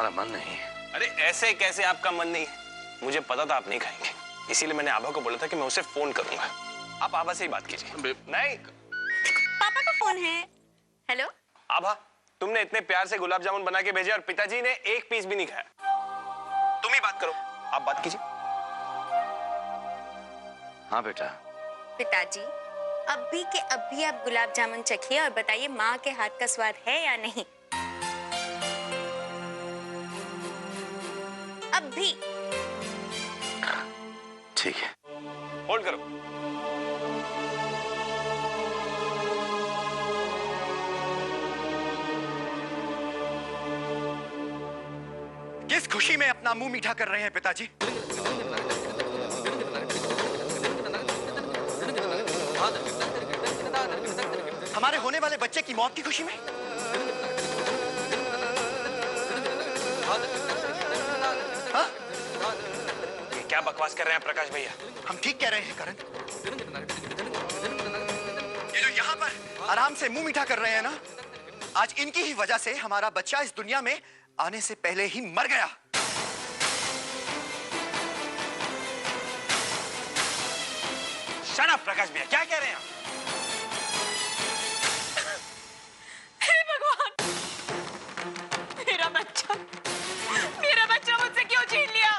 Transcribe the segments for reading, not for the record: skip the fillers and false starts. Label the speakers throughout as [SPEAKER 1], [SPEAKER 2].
[SPEAKER 1] हमारा मन नहीं है।
[SPEAKER 2] अरे ऐसे कैसे आपका मन नहीं है? मुझे पता था आप नहीं खाएंगे, इसीलिए मैंने आभा को बोला था कि मैं उसे फोन करूंगा। आप आभा से ही बात कीजिए। नहीं,
[SPEAKER 3] पापा का फोन है। हेलो
[SPEAKER 2] आभा, तुमने इतने प्यार से गुलाब जामुन बना के भेजे और पिताजी ने एक पीस भी नहीं खाया। तुम ही बात करो, आप बात कीजिए।
[SPEAKER 1] हाँ बेटा।
[SPEAKER 3] पिताजी, अभी के अभी आप गुलाब जामुन चखिए और बताइए माँ के हाथ का स्वाद है या नहीं। अभी।
[SPEAKER 1] ठीक है,
[SPEAKER 2] होल्ड करो।
[SPEAKER 4] किस खुशी में अपना मुंह मीठा कर रहे हैं पिताजी? हमारे होने वाले बच्चे की मौत की खुशी में? हाँ?
[SPEAKER 2] ये क्या बकवास कर रहे हैं प्रकाश भैया?
[SPEAKER 4] हम ठीक कह रहे हैं करण। ये जो यहाँ पर आराम से मुंह मीठा कर रहे हैं ना, आज इनकी ही वजह से हमारा बच्चा इस दुनिया में आने से पहले ही मर गया।
[SPEAKER 2] शट अप प्रकाश भैया, क्या कह रहे हैं आप?
[SPEAKER 3] हे भगवान, मेरा बच्चा मुझसे क्यों छीन लिया?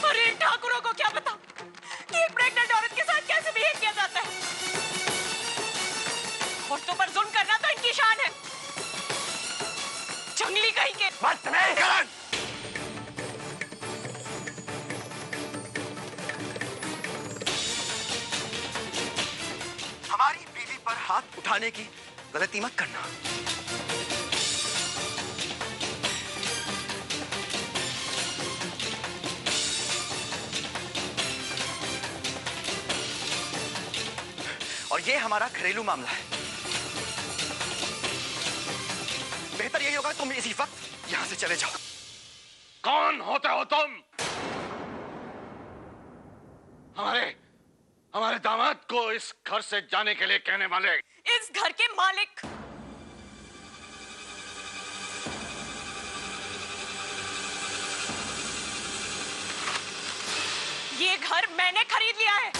[SPEAKER 3] अरे ठाकुरों को क्या पता कि एक प्रेग्नेंट औरत के साथ कैसे बिहेव किया जाता है। औरतों पर जुल्म करना तो इनकी शान है। जंगली कहीं के।
[SPEAKER 4] बात नहीं करण। हमारी बीवी पर हाथ उठाने की गलती मत करना। और ये हमारा घरेलू मामला है। बेहतर यही होगा तुम इसी वक्त यहां से चले जाओ।
[SPEAKER 1] कौन होते हो तुम? हमारे दामाद को इस घर से जाने के लिए कहने वाले?
[SPEAKER 3] इस घर के मालिक। ये घर मैंने खरीद लिया है।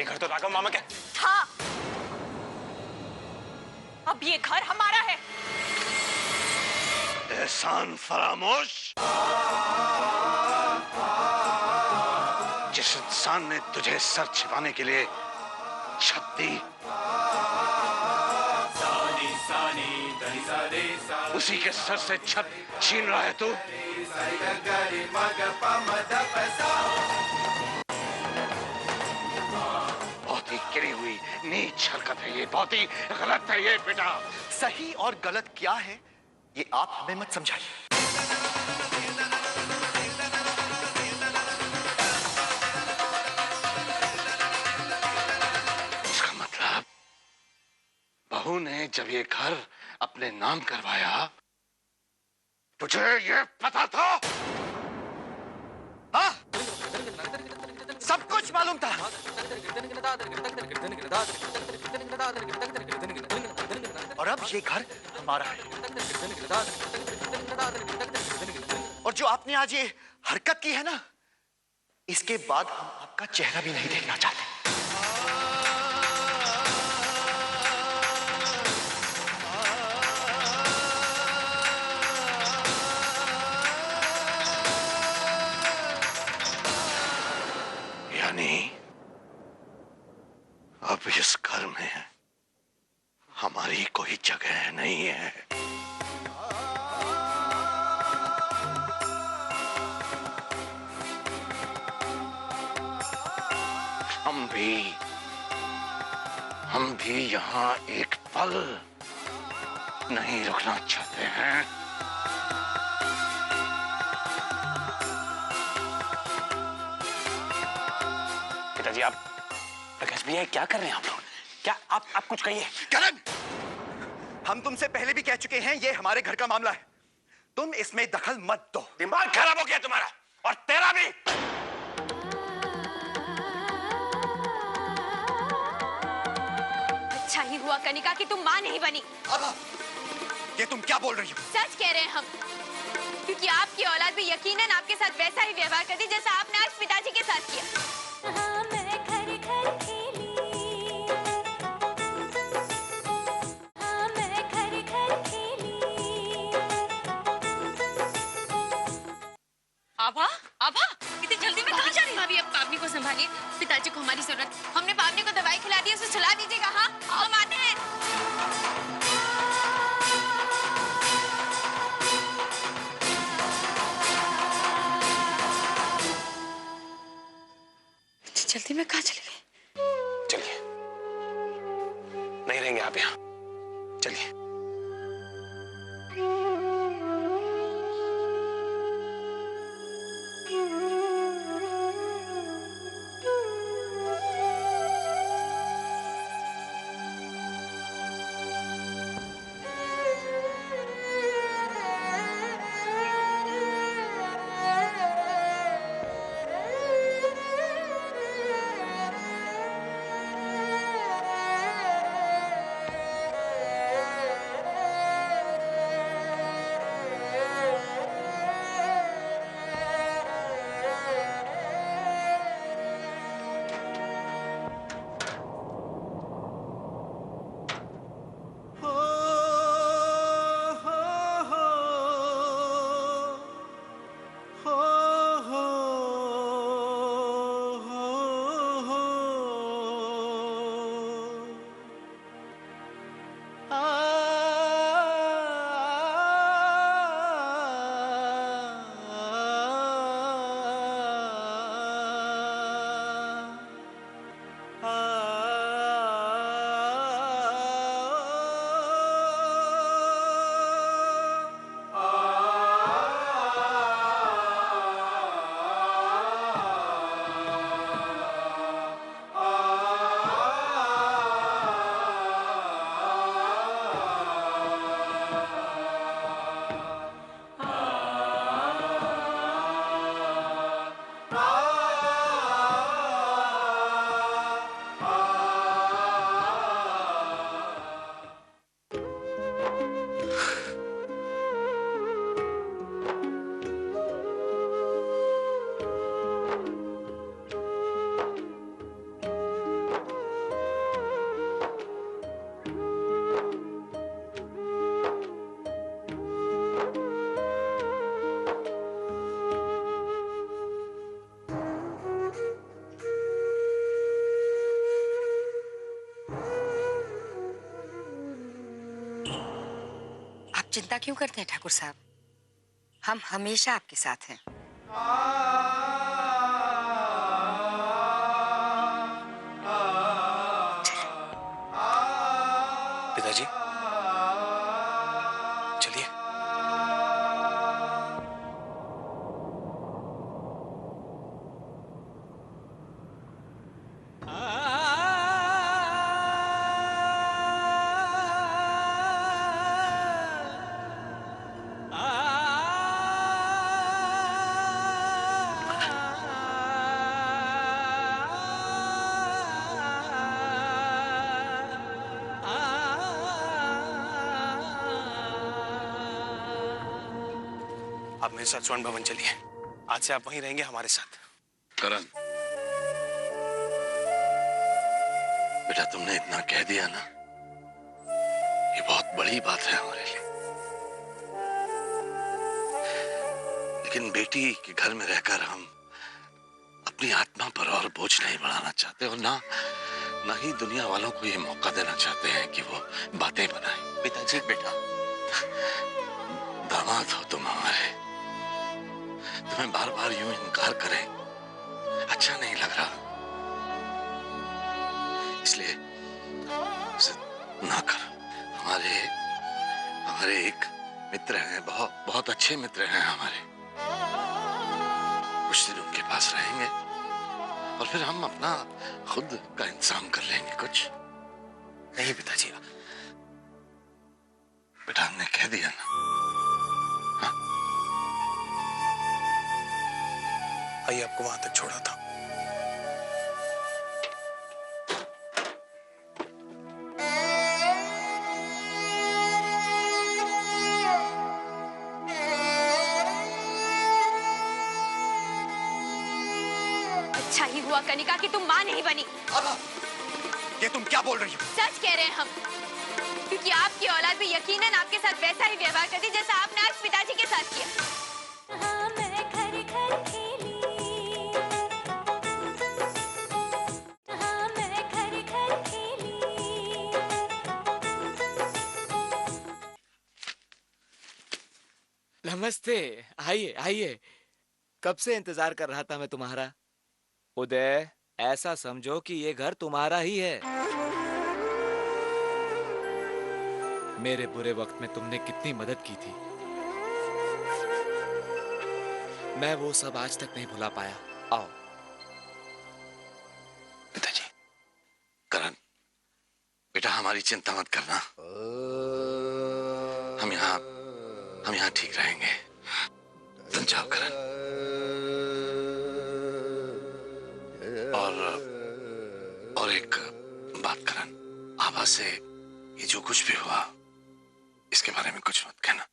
[SPEAKER 2] घर तो राघव मामा का।
[SPEAKER 3] हाँ, अब ये घर हमारा है।
[SPEAKER 1] एहसान फरामोश। जिस इंसान ने तुझे सर छिपाने के लिए छत दी, उसी के सर से छत छीन रहा है तू। बहुत ही गिरी हुई नीच हरकत है ये, बहुत ही गलत है ये बेटा।
[SPEAKER 4] सही और गलत क्या है ये आप हमें मत समझाइए।
[SPEAKER 1] इसका मतलब बहू ने जब ये घर अपने नाम करवाया, तुझे ये पता था?
[SPEAKER 4] हाँ, सब कुछ मालूम था। और अब ये घर हमारा है। और जो आपने आज ये हरकत की है ना, इसके बाद हम आपका चेहरा भी नहीं देखना चाहते।
[SPEAKER 1] यानी अब इस घर में हमारी कोई जगह नहीं है। हम भी यहाँ एक पल नहीं रुकना चाहते हैं।
[SPEAKER 2] पिताजी आप प्रकाश भैया क्या कर रहे हैं आप लोग? क्या आप कुछ कहिए।
[SPEAKER 4] करण, हम तुमसे पहले भी कह चुके हैं ये हमारे घर का मामला है, तुम इसमें दखल मत दो।
[SPEAKER 2] दिमाग खराब हो गया तुम्हारा और तेरा भी।
[SPEAKER 5] अच्छा ही हुआ कनिका कि तुम मां नहीं बनी।
[SPEAKER 4] अब ये तुम क्या बोल रही हो?
[SPEAKER 5] सच कह रहे हैं हम, क्योंकि आपकी औलाद भी यकीनन आपके साथ वैसा ही व्यवहार करती जैसा आपने आज पिताजी के साथ किया। हाँ, मैं घर घर खेली, हाँ, मैं घर घर खेली।
[SPEAKER 3] आभा, आभा, इतनी जल्दी में कहाँ जा रही हो? भाभी अब पावनी को संभालिए, पिताजी को हमारी जरूरत। हमने पावनी को दवाई खिला दी, उसे सुला दीजिएगा। हाँ, हम आते हैं। जल्दी में कहाँ चले गए?
[SPEAKER 2] चलिए, नहीं रहेंगे आप यहाँ, चलिए।
[SPEAKER 6] चिंता क्यों करते हैं ठाकुर साहब? हम हमेशा आपके साथ हैं।
[SPEAKER 2] पिताजी चलिए। आप मेरे साथ स्वर्ण भवन चलिए। आज से आप वहीं रहेंगे हमारे साथ।
[SPEAKER 1] करण, बेटा तुमने इतना कह दिया ना, ये बहुत बड़ी बात है हमारे लिए। लेकिन बेटी के घर में रहकर हम अपनी आत्मा पर और बोझ नहीं बढ़ाना चाहते और ना ही दुनिया वालों को ये मौका देना चाहते हैं कि वो बातें बनाएं।
[SPEAKER 2] पिताजी
[SPEAKER 1] बेटा, दामाद हो तुम हमारे, तुम्हें बार बार यूं इनकार करें अच्छा नहीं लग रहा, इसलिए ना कर। हमारे एक मित्र हैं, बहुत बहुत अच्छे मित्र हैं हमारे। कुछ दिन उनके पास रहेंगे और फिर हम अपना खुद का इंतजाम कर लेंगे कुछ।
[SPEAKER 2] नहीं पिताजी,
[SPEAKER 1] बेटा हमने कह दिया ना। हाँ?
[SPEAKER 2] भाई आपको वहां तक छोड़ा था।
[SPEAKER 5] अच्छा ही हुआ कनिका कि तुम माँ नहीं बनी।
[SPEAKER 4] आभा, ये तुम क्या बोल रही हो?
[SPEAKER 5] सच कह रहे हैं हम, क्योंकि आपकी औलाद भी यकीनन आपके साथ वैसा ही व्यवहार करती जैसा आपने आज पिताजी के साथ किया। हाँ, मैं घर घर खेली। हाँ, मैं घर घर खेली।
[SPEAKER 7] नमस्ते, आइए आइए। कब से इंतजार कर रहा था मैं तुम्हारा। उदय, ऐसा समझो कि ये घर तुम्हारा ही है। मेरे बुरे वक्त में तुमने कितनी मदद की थी, मैं वो सब आज तक नहीं भुला पाया। आओ।
[SPEAKER 1] पिताजी, करण, बेटा हमारी चिंता मत करना। हम यहाँ ठीक रहेंगे। तुम जाओ करण। और एक बात करण, आभा से ये जो कुछ भी हुआ इसके बारे में कुछ मत कहना।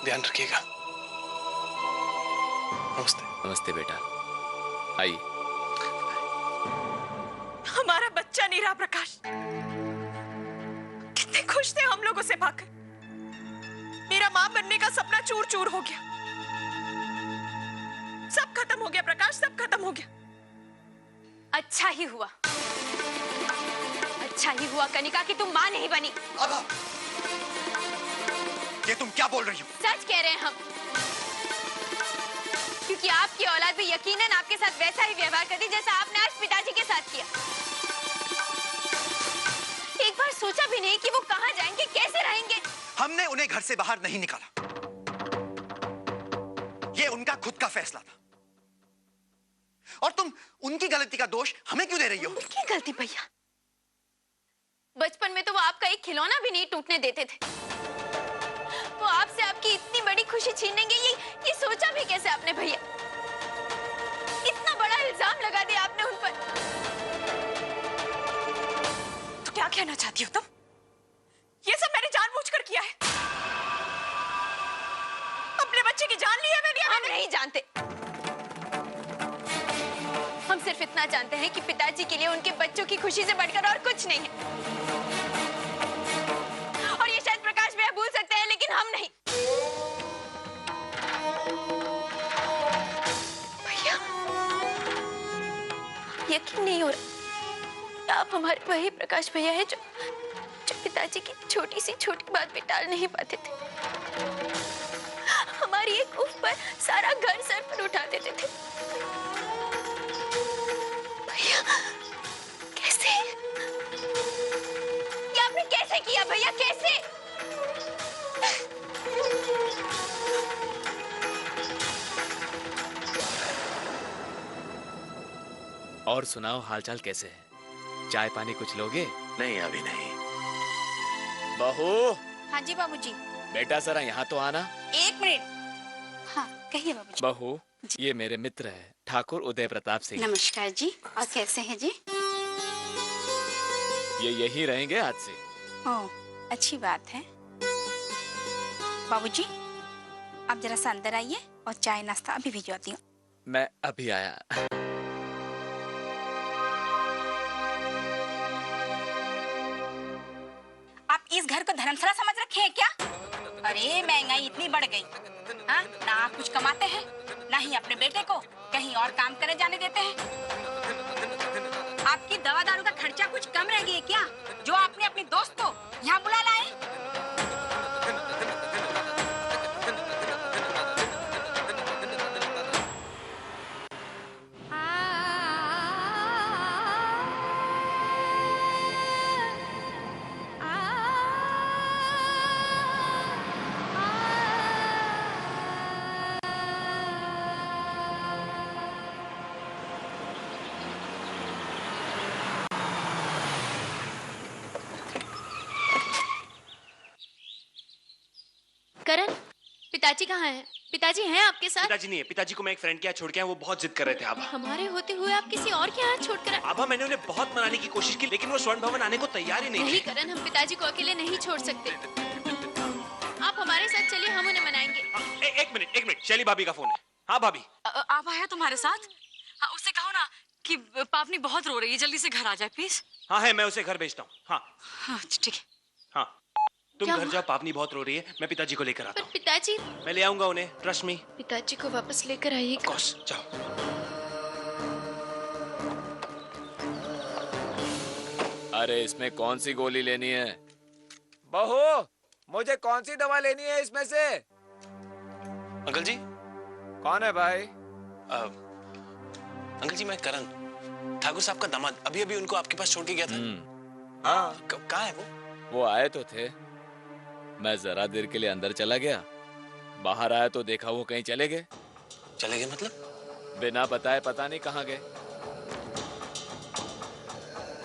[SPEAKER 2] ध्यान रखिएगा। नमस्ते।
[SPEAKER 7] नमस्ते बेटा, आइए।
[SPEAKER 8] हमारा बच्चा नहीं रहा प्रकाश। कितने खुश थे हम लोग उसे पाकर। मेरा मां बनने का सपना चूर चूर हो गया। सब खत्म हो गया प्रकाश, सब खत्म हो गया।
[SPEAKER 5] अच्छा ही हुआ कनिका कि तुम माँ नहीं बनी।
[SPEAKER 4] आभा, ये तुम क्या बोल रही हो?
[SPEAKER 5] सच कह रहे हैं हम, क्योंकि आपकी औलाद भी यकीनन आपके साथ वैसा ही व्यवहार करती जैसा आपने आज पिताजी के साथ किया। एक बार सोचा भी नहीं कि वो कहाँ जाएंगे, कैसे रहेंगे।
[SPEAKER 4] हमने उन्हें घर से बाहर नहीं निकाला, ये उनका खुद का फैसला था। और तुम उनकी गलती का दोष हमें क्यों दे रही हो?
[SPEAKER 5] उनकी गलती भैया? बचपन में तो वो आपका एक खिलौना भी नहीं टूटने देते थे। वो आपसे आपकी इतनी बड़ी खुशी छीन लेंगे, ये सोचा भी कैसे आपने भैया? इतना बड़ा इल्जाम लगा दिया आपने उन पर।
[SPEAKER 8] तो क्या कहना चाहती हो तुम? ये सब मैंने जानबूझकर किया है। अपने बच्चे की जान ली है मैंने।
[SPEAKER 5] हम नहीं जानते। हम सिर्फ इतना जानते हैं कि पिताजी के लिए उनके बच्चों की खुशी से बढ़कर और कुछ नहीं है। और ये शायद प्रकाश भैया भूल सकते हैं, लेकिन हम नहीं। भैया, यकीन नहीं हो रहा, आप हमारे वही प्रकाश भैया है जो पिताजी की छोटी सी छोटी बात भी टाल नहीं पाते थे। हमारी एक उफ पर सारा घर सर पर उठा देते थे। भैया, कैसे? ये आपने कैसे किया भैया, कैसे?
[SPEAKER 7] और सुनाओ, हालचाल कैसे है? चाय पानी कुछ लोगे?
[SPEAKER 1] नहीं, अभी नहीं।
[SPEAKER 7] बहू।
[SPEAKER 3] हाँ जी बाबूजी।
[SPEAKER 7] बेटा जरा यहाँ तो आना।
[SPEAKER 3] एक मिनट। हाँ कहिए बाबूजी।
[SPEAKER 7] बहू, ये मेरे मित्र है ठाकुर उदय प्रताप सिंह।
[SPEAKER 3] नमस्कार जी, और कैसे हैं जी?
[SPEAKER 7] ये यही रहेंगे आज से।
[SPEAKER 3] ओह, अच्छी बात है। बाबूजी, आप जरा सा अंदर आइए और चाय नाश्ता अभी भिजवाती हूँ।
[SPEAKER 7] मैं अभी आया।
[SPEAKER 6] आप इस घर को धर्मशाला समझ रखे हैं क्या? अरे महंगाई इतनी बढ़ गई, हाँ? ना आप कुछ कमाते हैं, ना ही अपने बेटे को कहीं और काम करने जाने देते हैं। आपकी दवा दारू का खर्चा कुछ कम रह गया क्या, जो आपने अपनी दोस्त को यहाँ बुला लाए?
[SPEAKER 5] करण, पिताजी कहाँ हैं? पिताजी हैं आपके साथ?
[SPEAKER 2] पिताजी नहीं है, पिताजी को मैं एक फ्रेंड के यहाँ छोड़ के आया, वो बहुत जिद कर रहे थे आभा।
[SPEAKER 5] हमारे होते हुए आप किसी और के यहाँ छोड़कर
[SPEAKER 2] आभा, मैंने उन्हें बहुत मनाने की कोशिश की, लेकिन वो स्वर्ण भवन आने को तैयार ही नहीं
[SPEAKER 5] नहीं
[SPEAKER 2] थे।
[SPEAKER 5] करण, हम पिताजी को अकेले नहीं छोड़ सकते। आप हमारे साथ चलिए, हम उन्हें मनाएंगे।
[SPEAKER 2] एक मिनट, शैली भाभी का फोन है। हाँ भाभी।
[SPEAKER 8] आभा है तुम्हारे साथ? हाँ, उससे कहो ना कि पावनी बहुत रो रही है, जल्दी से घर आ जाए प्लीज।
[SPEAKER 2] हाँ है, मैं उसे घर भेजता हूँ।
[SPEAKER 8] हाँ ठीक है।
[SPEAKER 2] हाँ, तुम
[SPEAKER 5] क्या
[SPEAKER 2] घर
[SPEAKER 5] हुआ?
[SPEAKER 2] जाओ, पावनी बहुत रो रही है, मैं पिताजी को लेकर आता
[SPEAKER 5] पर
[SPEAKER 2] हूँ।
[SPEAKER 5] पिताजी,
[SPEAKER 2] मैं ले आऊंगा उन्हें, ट्रस्ट मी।
[SPEAKER 5] पिताजी को वापस लेकर आइए।
[SPEAKER 2] कॉस, जाओ।
[SPEAKER 7] अरे इसमें कौन सी गोली लेनी है? बहू, मुझे कौन सी दवा लेनी है इसमें से?
[SPEAKER 2] अंकल जी।
[SPEAKER 7] कौन है भाई?
[SPEAKER 2] अंकल जी, मैं करण, ठाकुर साहब का दामाद। अभी अभी उनको आपके पास छोड़ के गया था।
[SPEAKER 7] हाँ,
[SPEAKER 2] कहाँ है वो?
[SPEAKER 7] वो आए तो थे, मैं जरा देर के लिए अंदर चला गया, बाहर आया तो देखा वो कहीं चले गए।
[SPEAKER 2] चले गए मतलब?
[SPEAKER 7] बिना बताए पता नहीं कहाँ गए।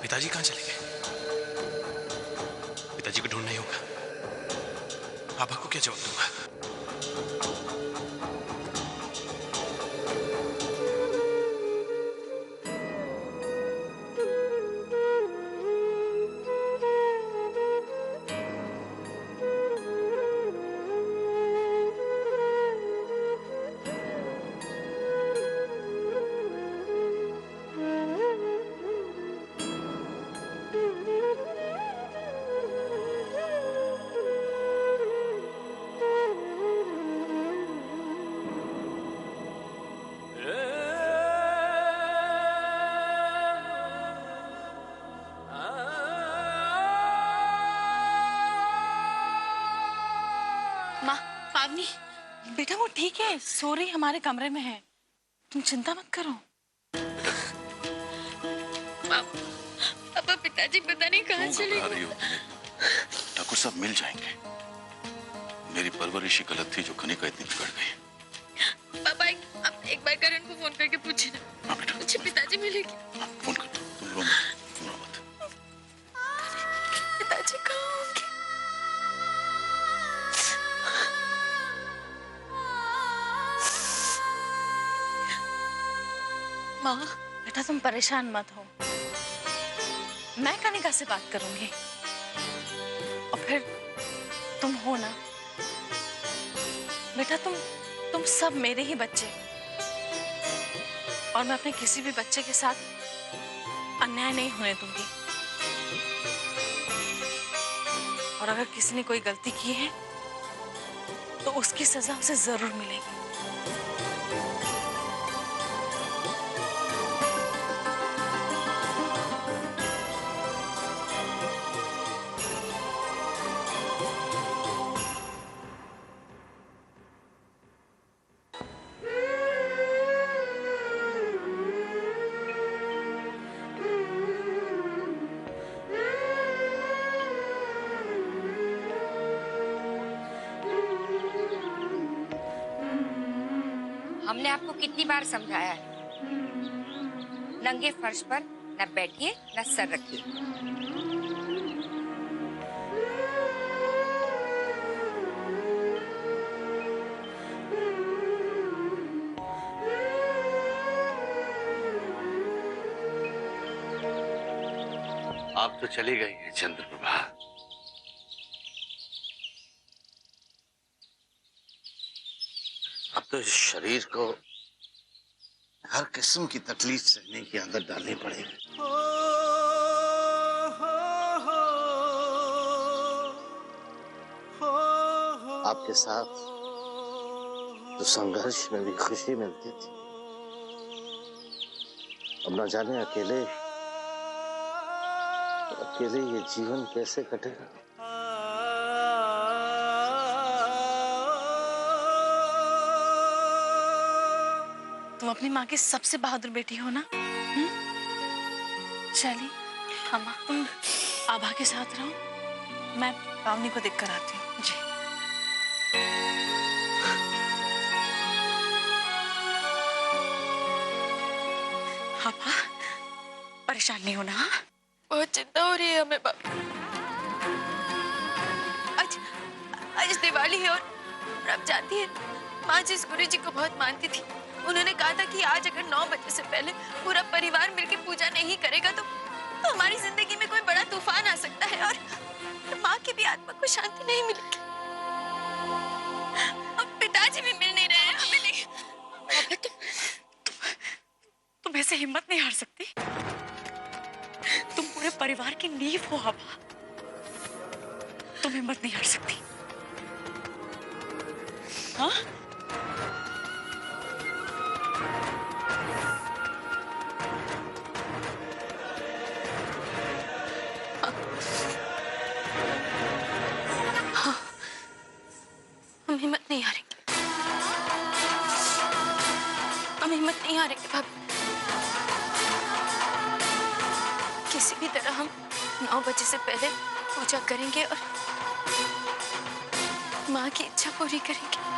[SPEAKER 2] पिताजी कहाँ चले गए? पिताजी को ढूंढना ही होगा। पापा को क्या जवाब दूंगा?
[SPEAKER 8] माँ, पावनी बेटा वो ठीक है, सो रही हमारे कमरे में है, तुम चिंता मत करो।
[SPEAKER 5] पापा, पिताजी पता नहीं कहाँ चले गए।
[SPEAKER 1] ठाकुर साहब मिल जाएंगे। मेरी परवरिश ही गलत थी जो कनिका इतनी बिगड़ गई।
[SPEAKER 5] पापा, आप एक बार करण को फोन करके पूछे ना।
[SPEAKER 1] हाँ बेटा,
[SPEAKER 5] मुझे पिताजी मिलेगी।
[SPEAKER 1] फोन कर दो, तुम रो मत, तुम रो मत।
[SPEAKER 8] पिताजी कहाँ होंगे? माँ, बेटा तुम परेशान मत हो, मैं कनिका से बात करूंगी, और फिर तुम हो ना बेटा, तुम सब मेरे ही बच्चे, और मैं अपने किसी भी बच्चे के साथ अन्याय नहीं होने दूंगी। और अगर किसी ने कोई गलती की है तो उसकी सजा उसे जरूर मिलेगी।
[SPEAKER 6] हमने आपको कितनी बार समझाया है, नंगे फर्श पर न बैठिए न सर रखिए।
[SPEAKER 1] आप तो चली गई हैं चंद्रप्रभा। अब तो इस शरीर को हर किस्म की तकलीफ सहने की आदत डालनी पड़ेगी। आपके साथ तो संघर्ष में भी खुशी मिलती थी, अब न जाने अकेले अकेले ये जीवन कैसे कटेगा?
[SPEAKER 8] तुम अपनी माँ की सबसे बहादुर बेटी हो ना? शैली,
[SPEAKER 5] हाँ माँ।
[SPEAKER 8] तुम आभा के साथ रहो, मैं पावनी को देख कर आती हूँ। जी। आभा, परेशान नहीं होना। हाँ?
[SPEAKER 5] बहुत चिंता हो रही है हमें भाभी। आज आज दिवाली है और आप जानती हैं माँ जिस गुरु जी को बहुत मानती थी, उन्होंने कहा था कि आज अगर 9 बजे से पहले पूरा परिवार मिलकर पूजा नहीं करेगा तो हमारी जिंदगी में कोई बड़ा तूफान आ सकता है और माँ की भी आत्मा को शांति नहीं मिलेगी। अब पिताजी भी मिल नहीं रहे हैं हमें। नहीं
[SPEAKER 8] तुम ऐसे हिम्मत नहीं हार सकती। तुम पूरे परिवार की नींव हो आभा, तुम हिम्मत नहीं हार सकती। हाँ?
[SPEAKER 5] हम हिम्मत नहीं हारेंगे। हम हिम्मत नहीं हारेंगे भाभी। किसी भी तरह हम 9 बजे से पहले पूजा करेंगे और माँ की इच्छा पूरी करेंगे।